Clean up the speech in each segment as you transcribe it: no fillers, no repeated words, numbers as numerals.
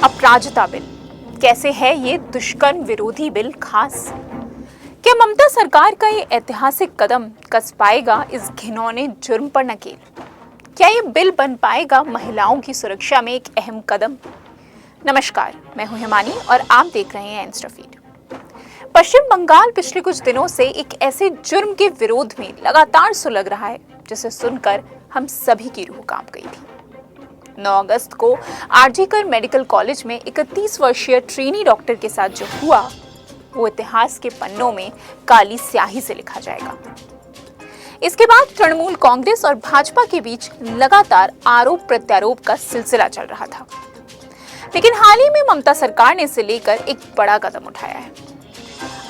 अपराजिता bill. कैसे है ये दुष्कर्म विरोधी बिल खास? क्या ममता सरकार का ये ऐतिहासिक कदम कस पाएगा इस घिनौने जुर्म पर नकेल? क्या ये बिल बन पाएगा महिलाओं की सुरक्षा में एक अहम कदम? नमस्कार, मैं हूं हिमानी और आप देख रहे हैं इंस्टा फीड। पश्चिम बंगाल पिछले कुछ दिनों से एक ऐसे जुर्म के विरोध में लगातार सुलग रहा है जिसे सुनकर हम सभी की रूह कांप गई थी। 9 अगस्त को आरजीकर मेडिकल कॉलेज में 31 वर्षीय ट्रेनी डॉक्टर के साथ जो हुआ वो इतिहास के पन्नों में काली स्याही से लिखा जाएगा। इसके बाद तृणमूल कांग्रेस और भाजपा के बीच लगातार आरोप प्रत्यारोप का सिलसिला चल रहा था, लेकिन हाल ही में ममता सरकार ने इसे लेकर एक बड़ा कदम उठाया है।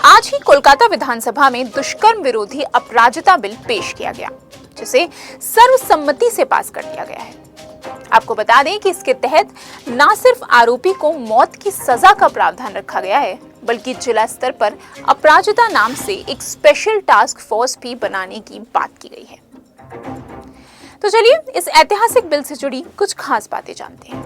आज ही कोलकाता विधानसभा में दुष्कर्म विरोधी अपराजिता बिल पेश किया गया, जिसे सर्वसम्मति से पास कर दिया गया है। आपको बता दें कि इसके तहत न सिर्फ आरोपी को मौत की सजा का प्रावधान रखा गया है, बल्कि जिला स्तर पर अपराजिता नाम से एक स्पेशल टास्क फोर्स भी बनाने की बात की गई है। तो चलिए इस ऐतिहासिक बिल से जुड़ी कुछ खास बातें जानते हैं।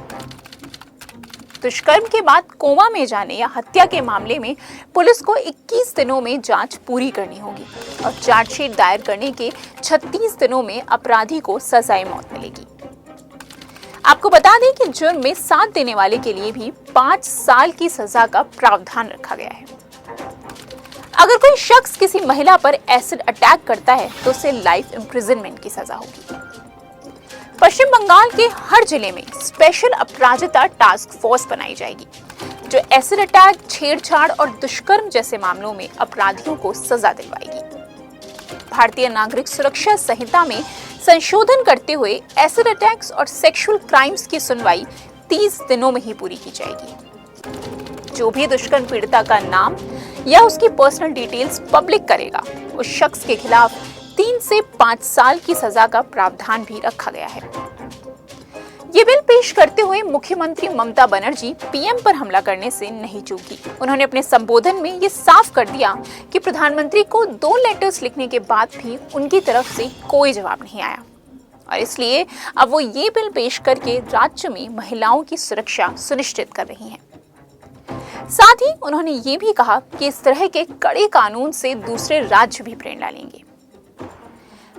दुष्कर्म के बाद कोमा में जाने या हत्या के मामले में पुलिस को 21 दिनों में जांच पूरी करनी होगी और चार्जशीट दायर करने के 36 दिनों में अपराधी को सजाए मौत मिलेगी। आपको बता दें कि जुर्म में साथ देने वाले के लिए भी 5 साल की सजा का प्रावधान रखा गया है। अगर कोई शख्स किसी महिला पर एसिड अटैक करता है तो उसे लाइफ इम्प्रिजनमेंट की सजा होगी। पश्चिम बंगाल के हर जिले में स्पेशल अपराजिता टास्क फोर्स बनाई जाएगी, जो एसिड अटैक, छेड़छाड़ और दुष्कर्म जैसे मामलों में अपराधियों को सजा दिलवाएगी। भारतीय नागरिक सुरक्षा संहिता में संशोधन करते हुए एसिड अटैक्स और सेक्सुअल क्राइम्स की सुनवाई 30 दिनों में ही पूरी की जाएगी। जो भी दुष्कर्म पीड़िता का नाम या उसकी पर्सनल डिटेल्स पब्लिक करेगा, उस शख्स के खिलाफ 3 से 5 साल की सजा का प्रावधान भी रखा गया है। ये बिल पेश करते हुए मुख्यमंत्री ममता बनर्जी पीएम पर हमला करने से नहीं चूकी। उन्होंने अपने संबोधन में ये साफ कर दिया कि प्रधानमंत्री को 2 लेटर्स लिखने के बाद भी उनकी तरफ से कोई जवाब नहीं आया और इसलिए अब वो ये बिल पेश करके राज्य में महिलाओं की सुरक्षा सुनिश्चित कर रही हैं। साथ ही उन्होंने ये भी कहा कि इस तरह के कड़े कानून से दूसरे राज्य भी प्रेरणा लेंगे।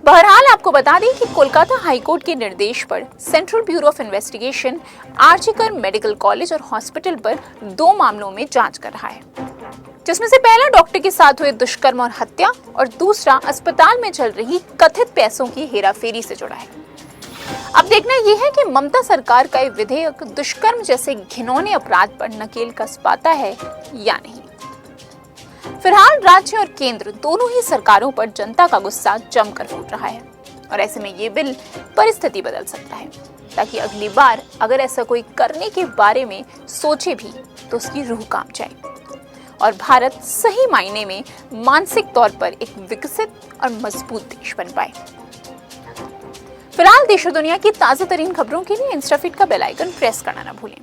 बहरहाल आपको बता दें कि कोलकाता हाईकोर्ट के निर्देश पर central bureau of investigation RG Kar medical college और हॉस्पिटल पर 2 मामलों में जांच कर रहा है, जिसमें से पहला डॉक्टर के साथ हुए दुष्कर्म और हत्या और दूसरा अस्पताल में चल रही कथित पैसों की हेराफेरी से जुड़ा है। अब देखना यह है कि ममता सरकार का ये विधेयक दुष्कर्म जैसे घिनौने अपराध पर नकेल कस पाता है या नहीं। फिलहाल राज्य और केंद्र दोनों ही सरकारों पर जनता का गुस्सा जमकर फूट रहा है और ऐसे में ये बिल परिस्थिति बदल सकता है, ताकि अगली बार अगर ऐसा कोई करने के बारे में सोचे भी तो उसकी रूह कांप जाए और भारत सही मायने में मानसिक तौर पर एक विकसित और मजबूत देश बन पाए। फिलहाल देश और दुनिया की ताजा तरीन खबरों के लिए इंस्टा फीड का बेल आइकन प्रेस करना ना भूलें।